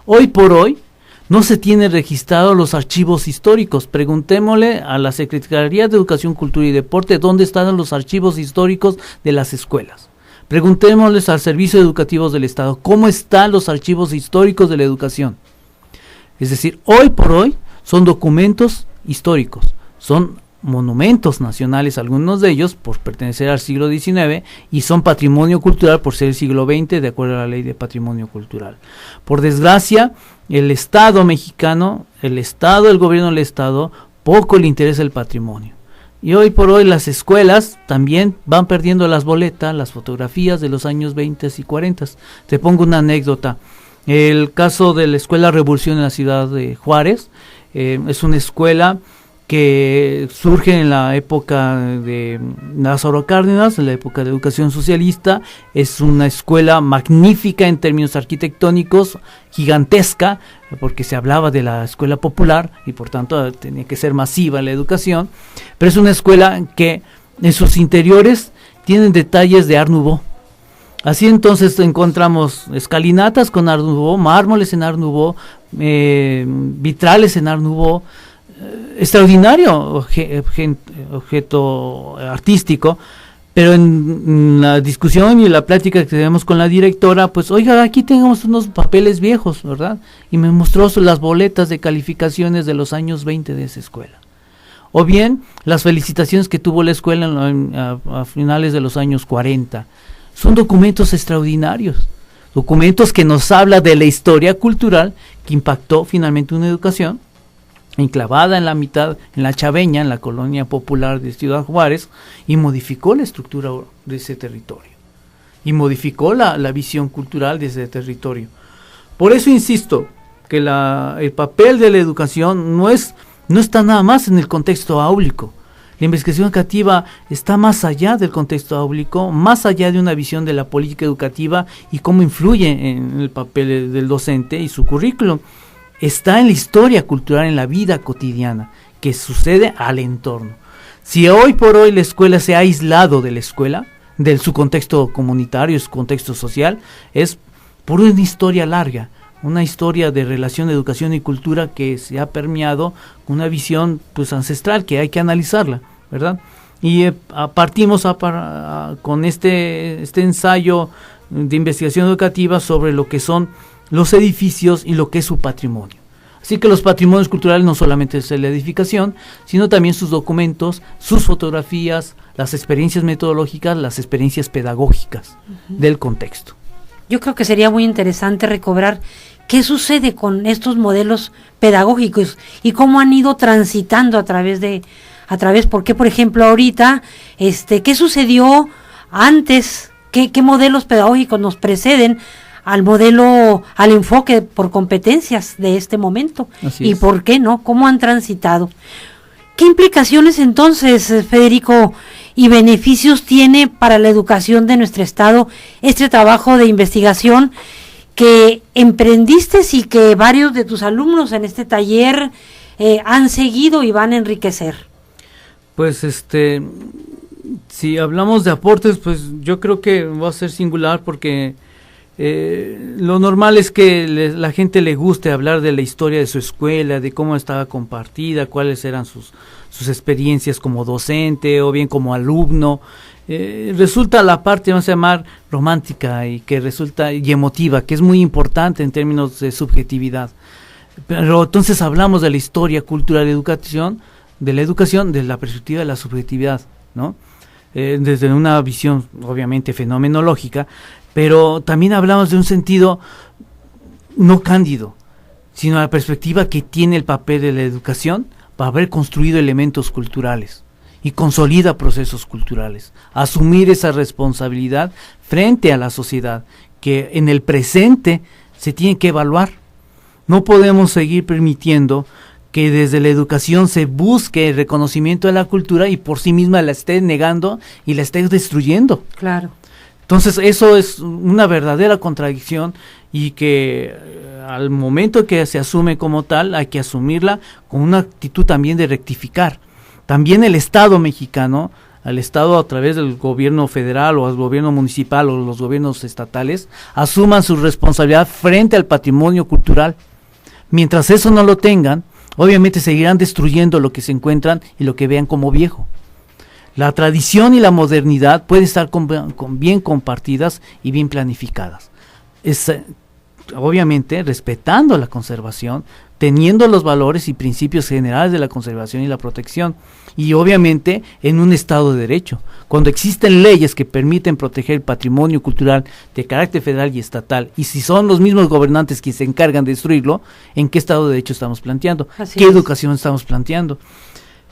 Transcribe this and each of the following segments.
Hoy por hoy no se tienen registrados los archivos históricos. Preguntémosle a la Secretaría de Educación, Cultura y Deporte dónde están los archivos históricos de las escuelas. Preguntémosles al Servicio Educativo del Estado cómo están los archivos históricos de la educación. Es decir, hoy por hoy son documentos históricos, son monumentos nacionales, algunos de ellos por pertenecer al siglo XIX, y son patrimonio cultural por ser el siglo XX, de acuerdo a la Ley de Patrimonio Cultural. Por desgracia, el Estado mexicano, el gobierno del Estado, poco le interesa el patrimonio. Y hoy por hoy las escuelas también van perdiendo las boletas, las fotografías de los años 20 y 40. Te pongo una anécdota. El caso de la Escuela Revolución en la ciudad de Juárez, es una escuela que surge en la época de Lázaro Cárdenas, en la época de educación socialista. Es una escuela magnífica en términos arquitectónicos, gigantesca, porque se hablaba de la escuela popular y por tanto tenía que ser masiva la educación, pero es una escuela que en sus interiores tienen detalles de Art Nouveau. Así entonces encontramos escalinatas con Art Nouveau, mármoles en Art Nouveau, vitrales en Art Nouveau, extraordinario objeto artístico, pero en la discusión y la plática que tenemos con la directora, pues oiga, aquí tenemos unos papeles viejos, ¿verdad? Y me mostró las boletas de calificaciones de los años 20 de esa escuela. O bien, las felicitaciones que tuvo la escuela a finales de los años 40. Son documentos extraordinarios, documentos que nos habla de la historia cultural que impactó finalmente una educación enclavada en la mitad, en la Chaveña, en la colonia popular de Ciudad Juárez, y modificó la estructura de ese territorio, y modificó la visión cultural de ese territorio. Por eso insisto, que el papel de la educación no está nada más en el contexto áulico. La investigación educativa está más allá del contexto áulico, más allá de una visión de la política educativa y cómo influye en el papel del docente y su currículum. Está en la historia cultural, en la vida cotidiana, que sucede al entorno. Si hoy por hoy la escuela se ha aislado de la escuela, de su contexto comunitario, su contexto social, es por una historia larga, una historia de relación de educación y cultura que se ha permeado con una visión pues ancestral que hay que analizarla, ¿verdad? Y partimos con este ensayo de investigación educativa sobre lo que son los edificios y lo que es su patrimonio. Así que los patrimonios culturales no solamente es la edificación, sino también sus documentos, sus fotografías, las experiencias metodológicas, las experiencias pedagógicas del contexto. Yo creo que sería muy interesante recobrar qué sucede con estos modelos pedagógicos y cómo han ido transitando a través, porque por ejemplo ahorita, qué sucedió antes, qué modelos pedagógicos nos preceden al enfoque por competencias de este momento. Así y es. ¿Por qué no? ¿Cómo han transitado? ¿Qué implicaciones entonces, Federico, y beneficios tiene para la educación de nuestro estado este trabajo de investigación que emprendiste y que varios de tus alumnos en este taller han seguido y van a enriquecer? Pues si hablamos de aportes, pues yo creo que va a ser singular porque lo normal es que la gente le guste hablar de la historia de su escuela, de cómo estaba compartida, cuáles eran sus experiencias como docente o bien como alumno. Resulta la parte, vamos a llamar, romántica y emotiva, que es muy importante en términos de subjetividad. Pero entonces hablamos de la historia cultural de la educación desde la perspectiva de la subjetividad, ¿no? Desde una visión obviamente fenomenológica, pero también hablamos de un sentido no cándido, sino la perspectiva que tiene el papel de la educación para haber construido elementos culturales y consolida procesos culturales, asumir esa responsabilidad frente a la sociedad, que en el presente se tiene que evaluar. No podemos seguir permitiendo que desde la educación se busque el reconocimiento de la cultura y por sí misma la esté negando y la esté destruyendo. Claro. Entonces eso es una verdadera contradicción y que al momento que se asume como tal hay que asumirla con una actitud también de rectificar. También el Estado mexicano al Estado a través del gobierno federal o al gobierno municipal o los gobiernos estatales asuman su responsabilidad frente al patrimonio cultural. Mientras eso no lo tengan, obviamente seguirán destruyendo lo que se encuentran y lo que vean como viejo. La tradición y la modernidad pueden estar bien compartidas y bien planificadas. Obviamente respetando la conservación, teniendo los valores y principios generales de la conservación y la protección, y obviamente en un Estado de Derecho. Cuando existen leyes que permiten proteger el patrimonio cultural de carácter federal y estatal, y si son los mismos gobernantes quienes se encargan de destruirlo, ¿en qué Estado de Derecho estamos planteando? ¿Qué educación estamos planteando?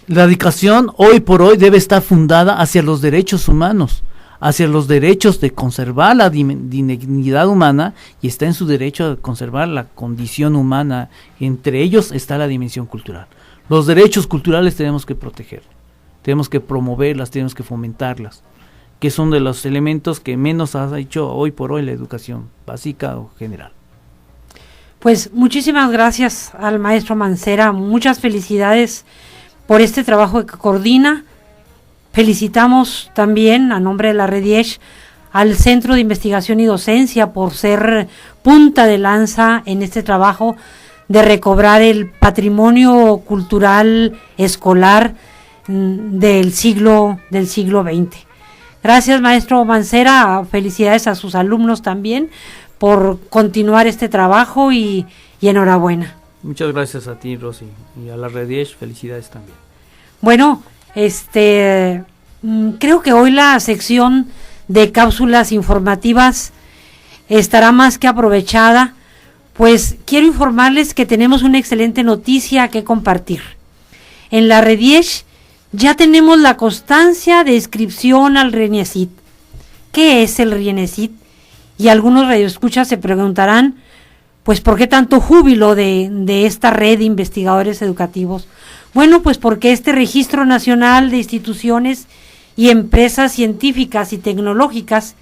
La educación hoy por hoy debe estar fundada hacia los derechos humanos, hacia los derechos de conservar la dignidad humana, y está en su derecho de conservar la condición humana. Entre ellos está la dimensión cultural. Los derechos culturales tenemos que proteger, tenemos que promoverlas, tenemos que fomentarlas, que son de los elementos que menos ha hecho hoy por hoy la educación básica o general. Pues muchísimas gracias al maestro Mancera, muchas felicidades por este trabajo que coordina. Felicitamos también a nombre de la REDIESH al Centro de Investigación y Docencia por ser punta de lanza en este trabajo de recobrar el patrimonio cultural escolar del siglo XX. Gracias, maestro Mancera, felicidades a sus alumnos también por continuar este trabajo y enhorabuena. Muchas gracias a ti, Rosy, y a la REDIESH, felicidades también. Bueno, creo que hoy la sección de cápsulas informativas estará más que aprovechada, pues quiero informarles que tenemos una excelente noticia que compartir. En la REDIESH ya tenemos la constancia de inscripción al RENIECIT. ¿Qué es el RENIECIT? Y algunos radioescuchas se preguntarán, pues ¿por qué tanto júbilo de esta red de investigadores educativos? Bueno, pues porque este Registro Nacional de Instituciones y Empresas Científicas y Tecnológicas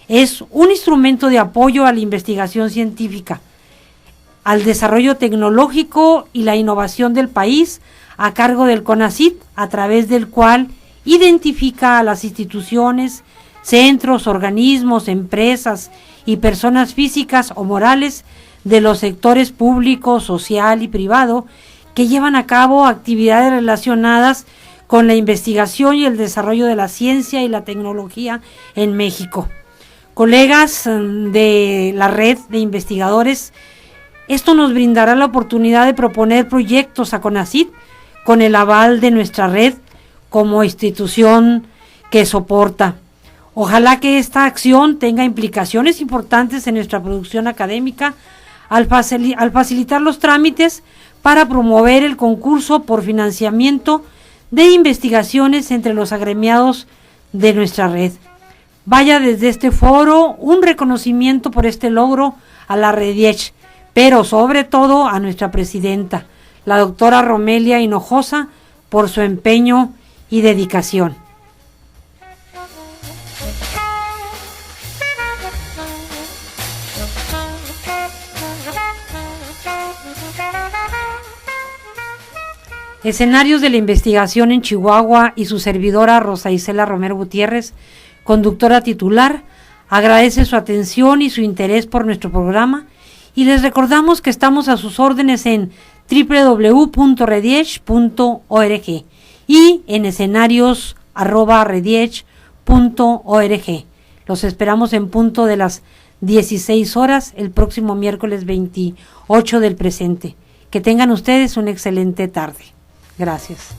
es un instrumento de apoyo a la investigación científica, al desarrollo tecnológico y la innovación del país, a cargo del CONACYT, a través del cual identifica a las instituciones, centros, organismos, empresas y personas físicas o morales de los sectores público, social y privado que llevan a cabo actividades relacionadas con la investigación y el desarrollo de la ciencia y la tecnología en México. Colegas de la red de investigadores, esto nos brindará la oportunidad de proponer proyectos a CONACYT con el aval de nuestra red como institución que soporta. Ojalá que esta acción tenga implicaciones importantes en nuestra producción académica al facilitar los trámites para promover el concurso por financiamiento de investigaciones entre los agremiados de nuestra red. Vaya desde este foro un reconocimiento por este logro a la REDIESH, pero sobre todo a nuestra presidenta, la doctora Romelia Hinojosa, por su empeño y dedicación. Escenarios de la investigación en Chihuahua y su servidora Rosa Isela Romero Gutiérrez, conductora titular, agradece su atención y su interés por nuestro programa y les recordamos que estamos a sus órdenes en www.rediech.org y en escenarios@rediech.org. Los esperamos en punto de las 16 horas el próximo miércoles 28 del presente. Que tengan ustedes una excelente tarde. Gracias.